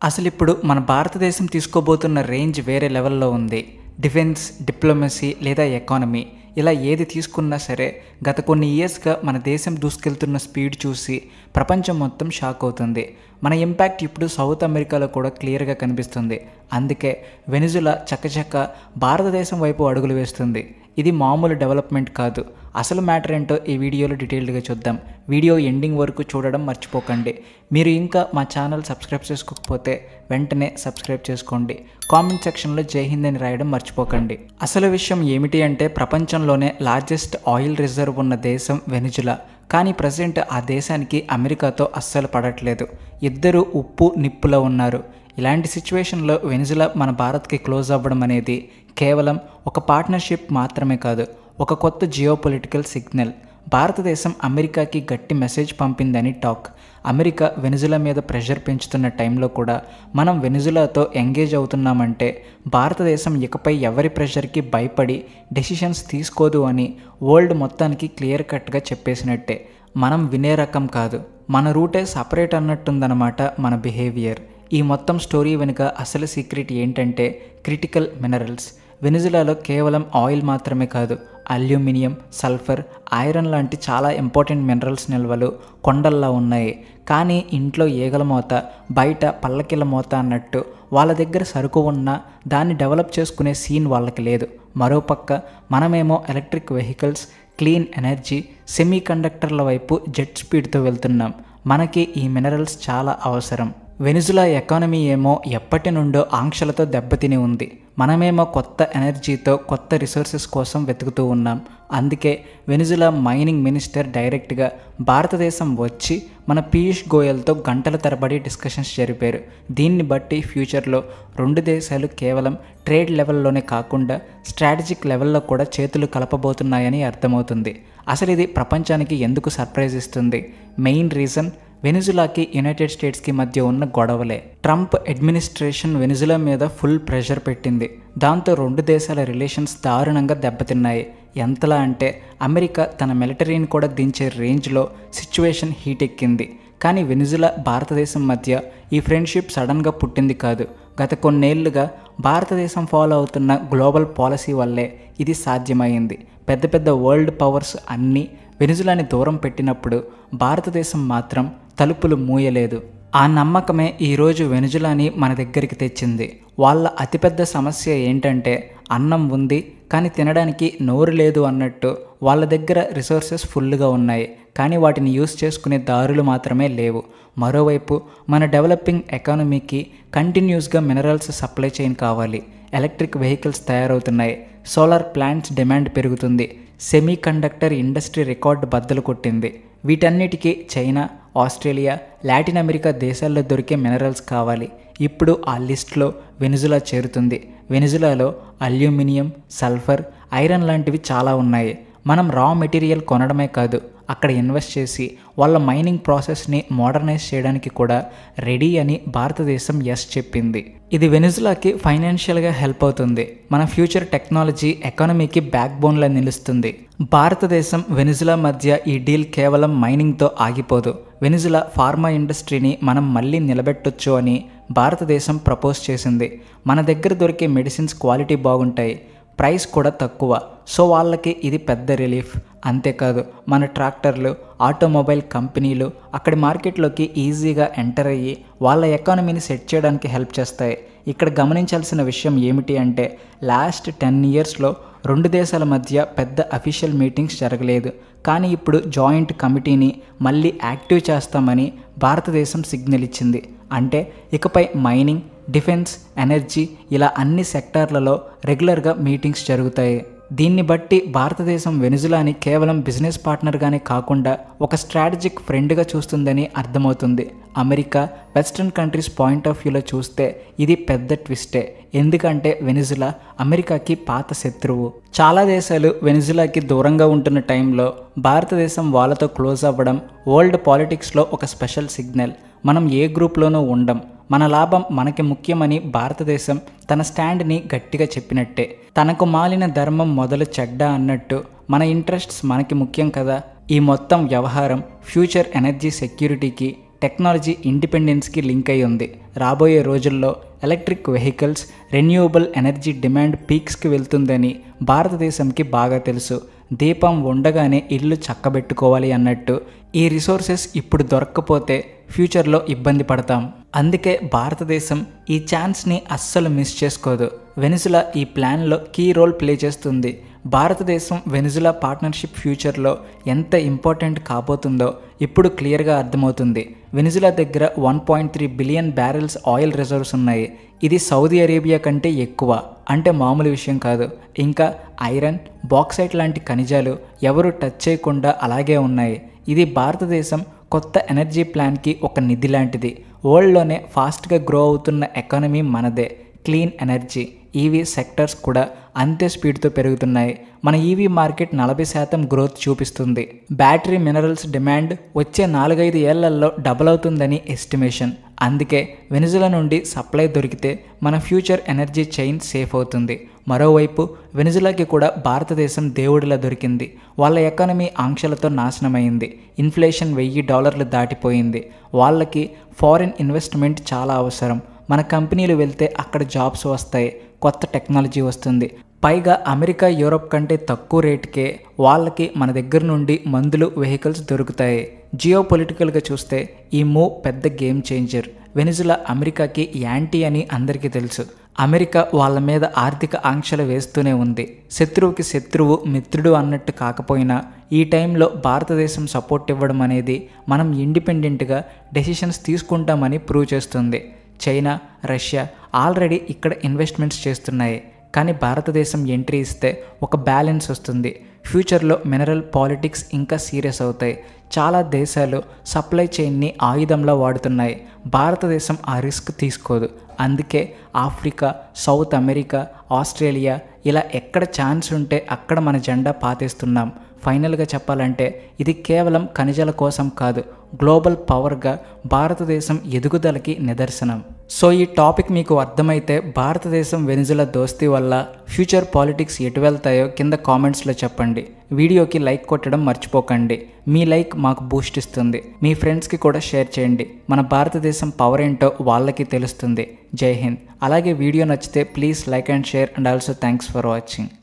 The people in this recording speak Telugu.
అసలిప్పుడు మన భారతదేశం తీసుకోబోతున్న రేంజ్ వేరే లెవెల్లో ఉంది. డిఫెన్స్, డిప్లొమసీ లేదా ఎకానమీ ఇలా ఏది తీసుకున్నా సరే గత కొన్ని ఇయర్స్గా మన దేశం దూసుకెళ్తున్న స్పీడ్ చూసి ప్రపంచం మొత్తం షాక్ అవుతుంది. మన ఇంపాక్ట్ ఇప్పుడు సౌత్ అమెరికాలో కూడా క్లియర్గా కనిపిస్తుంది. అందుకే వెనిజులా చకచక భారతదేశం వైపు అడుగులు వేస్తుంది. ఇది మామూలు డెవలప్మెంట్ కాదు. అసలు మ్యాటర్ ఏంటో ఈ వీడియోలో డీటెయిల్డ్గా చూద్దాం. వీడియో ఎండింగ్ వరకు చూడడం మర్చిపోకండి. మీరు ఇంకా మా ఛానల్ సబ్స్క్రైబ్ చేసుకోకపోతే వెంటనే సబ్స్క్రైబ్ చేసుకోండి. కామెంట్ సెక్షన్లో జై హింద్ అని రాయడం మర్చిపోకండి. అసలు విషయం ఏమిటి అంటే ప్రపంచంలోనే లార్జెస్ట్ ఆయిల్ రిజర్వ్ ఉన్న దేశం వెనిజులా. కానీ ప్రజెంట్ ఆ దేశానికి అమెరికాతో అస్సలు పడట్లేదు. ఇద్దరు ఉప్పు నిప్పులో ఉన్నారు. ఇలాంటి సిచ్యువేషన్లో వెనిజులా మన భారత్కి క్లోజ్ అవ్వడం అనేది కేవలం ఒక పార్ట్నర్షిప్ మాత్రమే కాదు, ఒక కొత్త జియోపొలిటికల్ సిగ్నల్. భారతదేశం అమెరికాకి గట్టి మెసేజ్ పంపిందని టాక్. అమెరికా వెనిజులా మీద ప్రెషర్ పెంచుతున్న టైంలో కూడా మనం వెనిజులాతో ఎంగేజ్ అవుతున్నామంటే భారతదేశం ఇకపై ఎవరి ప్రెషర్కి భయపడి డెసిషన్స్ తీసుకోదు అని వరల్డ్ మొత్తానికి క్లియర్ కట్గా చెప్పేసినట్టే. మనం వినే రకం కాదు, మన రూటే సపరేట్ అన్నట్టుందన్నమాట మన బిహేవియర్. ఈ మొత్తం స్టోరీ వెనుక అసలు సీక్రెట్ ఏంటంటే క్రిటికల్ మినరల్స్. వెనిజులాలో కేవలం ఆయిల్ మాత్రమే కాదు, అల్యూమినియం, సల్ఫర్, ఐరన్ లాంటి చాలా ఇంపార్టెంట్ మినరల్స్ నిల్వలు కొండల్లా ఉన్నాయి. కానీ ఇంట్లో ఈగల మోత, బయట పల్లకిల మోత అన్నట్టు వాళ్ళ దగ్గర సరుకు ఉన్నా దాన్ని డెవలప్ చేసుకునే సీన్ వాళ్ళకి లేదు. మరోపక్క మనమేమో electric vehicles, clean energy, semi కండక్టర్ల వైపు జెట్ స్పీడ్తో వెళ్తున్నాం. మనకి ఈ మినరల్స్ చాలా అవసరం. వెనిజులా ఎకానమీ ఏమో ఎప్పటి నుండో ఆంక్షలతో దెబ్బతిని ఉంది. మనమేమో కొత్త ఎనర్జీతో కొత్త రిసోర్సెస్ కోసం వెతుకుతూ ఉన్నాం. అందుకే వెనిజులా మైనింగ్ మినిస్టర్ డైరెక్ట్గా భారతదేశం వచ్చి మన పీయూష్ గోయల్తో గంటల తరబడి డిస్కషన్స్ జరిపారు. దీన్ని బట్టి ఫ్యూచర్లో రెండు దేశాలు కేవలం ట్రేడ్ లెవెల్లోనే కాకుండా స్ట్రాటజిక్ లెవెల్లో కూడా చేతులు కలపబోతున్నాయని అర్థమవుతుంది. అసలు ఇది ప్రపంచానికి ఎందుకు సర్ప్రైజ్ ఇస్తుంది? మెయిన్ రీజన్ వెనిజులాకి యునైటెడ్ స్టేట్స్కి మధ్య ఉన్న గొడవలే. ట్రంప్ అడ్మినిస్ట్రేషన్ వెనిజులా మీద ఫుల్ ప్రెషర్ పెట్టింది. దాంతో రెండు దేశాల రిలేషన్స్ దారుణంగా దెబ్బతిన్నాయి. ఎంతలా అంటే అమెరికా తన మిలిటరీని కూడా దించే రేంజ్లో సిచ్యువేషన్ హీట్ ఎక్కింది. కానీ వెనిజులా భారతదేశం మధ్య ఈ ఫ్రెండ్షిప్ సడన్గా పుట్టింది కాదు. గత కొన్నేళ్లుగా భారతదేశం ఫాలో అవుతున్న గ్లోబల్ పాలసీ వల్లే ఇది సాధ్యమైంది. పెద్ద పెద్ద వరల్డ్ పవర్స్ అన్నీ వెనిజులాని దూరం పెట్టినప్పుడు భారతదేశం మాత్రం తలుపులు మూయలేదు. ఆ నమ్మకమే ఈరోజు వెనిజులాని మన దగ్గరికి తెచ్చింది. వాళ్ళ అతిపెద్ద సమస్య ఏంటంటే అన్నం ఉంది కానీ తినడానికి నోరు లేదు అన్నట్టు. వాళ్ళ దగ్గర రిసోర్సెస్ ఫుల్గా ఉన్నాయి కానీ వాటిని యూస్ చేసుకునే దారులు మాత్రమే లేవు. మరోవైపు మన డెవలపింగ్ ఎకానమీకి కంటిన్యూస్గా మినరల్స్ సప్లై చైన్ కావాలి. ఎలక్ట్రిక్ వెహికల్స్ తయారవుతున్నాయి, సోలార్ ప్లాంట్స్ డిమాండ్ పెరుగుతుంది, సెమీ కండక్టర్ ఇండస్ట్రీ రికార్డు బద్దలు కొట్టింది. వీటన్నిటికీ చైనా, ఆస్ట్రేలియా, లాటిన్ అమెరికా దేశాల్లో దొరికే మినరల్స్ కావాలి. ఇప్పుడు ఆ లిస్ట్లో వెనిజులా చేరుతుంది. వెనిజులాలో అల్యూమినియం, సల్ఫర్, ఐరన్ లాంటివి చాలా ఉన్నాయి. మనం రా మెటీరియల్ కొనడమే కాదు, అక్కడ ఇన్వెస్ట్ చేసి వాళ్ళ మైనింగ్ ప్రాసెస్ని మోడర్నైజ్ చేయడానికి కూడా రెడీ అని భారతదేశం ఎస్ చెప్పింది. ఇది వెనిజులాకి ఫైనాన్షియల్గా హెల్ప్ అవుతుంది. మన ఫ్యూచర్ టెక్నాలజీ ఎకానమీకి బ్యాక్ బోన్లా నిలుస్తుంది. భారతదేశం వెనిజులా మధ్య ఈ డీల్ కేవలం మైనింగ్తో ఆగిపోదు. వెనిజులా ఫార్మా ఇండస్ట్రీని మనం మళ్ళీ నిలబెట్టొచ్చు అని భారతదేశం ప్రపోజ్ చేసింది. మన దగ్గర దొరికే మెడిసిన్స్ క్వాలిటీ బాగుంటాయి, ప్రైస్ కూడా తక్కువ. సో వాళ్ళకి ఇది పెద్ద రిలీఫ్. అంతేకాదు మన ట్రాక్టర్లు, ఆటోమొబైల్ కంపెనీలు అక్కడి మార్కెట్లోకి ఈజీగా ఎంటర్ అయ్యి వాళ్ళ ఎకానమీని సెట్ చేయడానికి హెల్ప్ చేస్తాయి. ఇక్కడ గమనించాల్సిన విషయం ఏమిటి అంటే లాస్ట్ 10 ఇయర్స్లో రెండు దేశాల మధ్య పెద్ద అఫీషియల్ మీటింగ్స్ జరగలేదు. కానీ ఇప్పుడు జాయింట్ కమిటీని మళ్ళీ యాక్టివ్ చేస్తామని భారతదేశం సిగ్నల్ ఇచ్చింది. అంటే ఇకపై మైనింగ్, డిఫెన్స్, ఎనర్జీ ఇలా అన్ని సెక్టార్లలో రెగ్యులర్గా మీటింగ్స్ జరుగుతాయి. దీన్ని బట్టి భారతదేశం వెనిజులాని కేవలం బిజినెస్ పార్ట్నర్గానే కాకుండా ఒక స్ట్రాటజిక్ ఫ్రెండ్గా చూస్తుందని అర్థమవుతుంది. America, western countries point of వ్యూలో చూస్తే ఇది పెద్ద ట్విస్టే. ఎందుకంటే వెనిజులా అమెరికాకి పాత శత్రువు. చాలా దేశాలు వెనిజులాకి దూరంగా ఉంటున్న టైంలో భారతదేశం వాళ్ళతో క్లోజ్ అవ్వడం వరల్డ్ పాలిటిక్స్లో ఒక స్పెషల్ సిగ్నల్. మనం ఏ గ్రూప్లోనూ ఉండం, మన లాభం మనకి ముఖ్యమని భారతదేశం తన స్టాండ్ని గట్టిగా చెప్పినట్టే. తనకు మాలిన ధర్మం మొదలు చెడ్డ అన్నట్టు మన ఇంట్రెస్ట్స్ మనకి ముఖ్యం కదా. ఈ మొత్తం వ్యవహారం ఫ్యూచర్ ఎనర్జీ సెక్యూరిటీకి, టెక్నాలజీ ఇండిపెండెన్స్కి లింక్ అయి ఉంది. రాబోయే రోజుల్లో electric vehicles, renewable energy demand పీక్స్కి వెళ్తుందని భారతదేశంకి బాగా తెలుసు. దీపం ఉండగానే ఇల్లు చక్కబెట్టుకోవాలి అన్నట్టు ఈ రిసోర్సెస్ ఇప్పుడు దొరక్కపోతే ఫ్యూచర్లో ఇబ్బంది పడతాం. అందుకే భారతదేశం ఈ ఛాన్స్ని అస్సలు మిస్ చేసుకోదు. వెనిజులా ఈ ప్లాన్లో కీ రోల్ ప్లే చేస్తుంది. భారతదేశం వెనిజులా పార్ట్నర్షిప్ ఫ్యూచర్లో ఎంత ఇంపార్టెంట్ కాబోతుందో ఇప్పుడు క్లియర్గా అర్థమవుతుంది. వెనిజులా దగ్గర 1.3 బిలియన్ బ్యారెల్స్ ఆయిల్ రిజర్వ్స్ ఉన్నాయి. ఇది సౌదీ అరేబియా కంటే ఎక్కువ, అంటే మామూలు విషయం కాదు. ఇంకా ఐరన్, బాక్సైట్ లాంటి ఖనిజాలు ఎవరు టచ్ చేయకుండా అలాగే ఉన్నాయి. ఇది భారతదేశం కొత్త ఎనర్జీ ప్లాన్కి ఒక నిధి లాంటిది. వరల్డ్లోనే ఫాస్ట్గా గ్రో అవుతున్న ఎకానమీ మనదే. క్లీన్ ఎనర్జీ, ఈవీ సెక్టర్స్ కూడా అంతే స్పీడ్తో పెరుగుతున్నాయి. మన ఈవీ మార్కెట్ 40% గ్రోత్ చూపిస్తుంది. బ్యాటరీ మినరల్స్ డిమాండ్ వచ్చే 4-5 ఏళ్లలో డబుల్ అవుతుందని ఎస్టిమేషన్. అందుకే వెనిజులా నుండి సప్లై దొరికితే మన ఫ్యూచర్ ఎనర్జీ చైన్ సేఫ్ అవుతుంది. మరోవైపు వెనిజులాకి కూడా భారతదేశం దేవుడిలా దొరికింది. వాళ్ళ ఎకానమీ ఆంక్షలతో నాశనమైంది. ఇన్ఫ్లేషన్ $1000 దాటిపోయింది. వాళ్ళకి ఫారిన్ ఇన్వెస్ట్మెంట్ చాలా అవసరం. మన కంపెనీలు వెళ్తే అక్కడ జాబ్స్ వస్తాయి, కొత్త టెక్నాలజీ వస్తుంది. పైగా అమెరికా, యూరోప్ కంటే తక్కువ రేటుకే వాళ్ళకి మన దగ్గర నుండి మందులు, వెహికల్స్ దొరుకుతాయి. జియో పొలిటికల్గా చూస్తే ఈ మూవ్ పెద్ద గేమ్ చేంజర్. వెనిజులా అమెరికాకి యాంటీ అని అందరికీ తెలుసు. అమెరికా వాళ్ళ మీద ఆర్థిక ఆంక్షలు వేస్తూనే ఉంది. శత్రువుకి శత్రువు మిత్రుడు అన్నట్టు కాకపోయినా ఈ టైంలో భారతదేశం సపోర్ట్ ఇవ్వడం అనేది మనం ఇండిపెండెంట్గా డెసిషన్స్ తీసుకుంటామని ప్రూవ్ చేస్తుంది. చైనా, రష్యా ఆల్రెడీ ఇక్కడ ఇన్వెస్ట్మెంట్స్ చేస్తున్నాయి. కానీ భారతదేశం ఎంట్రీ ఇస్తే ఒక బ్యాలెన్స్ వస్తుంది. ఫ్యూచర్లో మినరల్ పాలిటిక్స్ ఇంకా సీరియస్ అవుతాయి. చాలా దేశాలు సప్లై చైన్ని ఆయుధంలా వాడుతున్నాయి. భారతదేశం ఆ రిస్క్ తీసుకోదు. అందుకే ఆఫ్రికా, సౌత్ అమెరికా, ఆస్ట్రేలియా ఇలా ఎక్కడ ఛాన్స్ ఉంటే అక్కడ మన జెండా పాతేస్తున్నాం. ఫైనల్గా చెప్పాలంటే ఇది కేవలం ఖనిజాల కోసం కాదు, గ్లోబల్ పవర్గా భారతదేశం ఎదుగుదలకి నిదర్శనం. సో ఈ టాపిక్ మీకు అర్థమైతే భారతదేశం వెనిజులా దోస్తీ వల్ల ఫ్యూచర్ పాలిటిక్స్ ఎటు వెళ్తాయో కింద కామెంట్స్లో చెప్పండి. వీడియోకి లైక్ కొట్టడం మర్చిపోకండి. మీ లైక్ మాకు బూస్ట్ ఇస్తుంది. మీ ఫ్రెండ్స్కి కూడా షేర్ చేయండి. మన భారతదేశం పవర్ ఏంటో వాళ్ళకి తెలుస్తుంది. జై హింద్. అలాగే వీడియో నచ్చితే please like and share and also thanks for watching.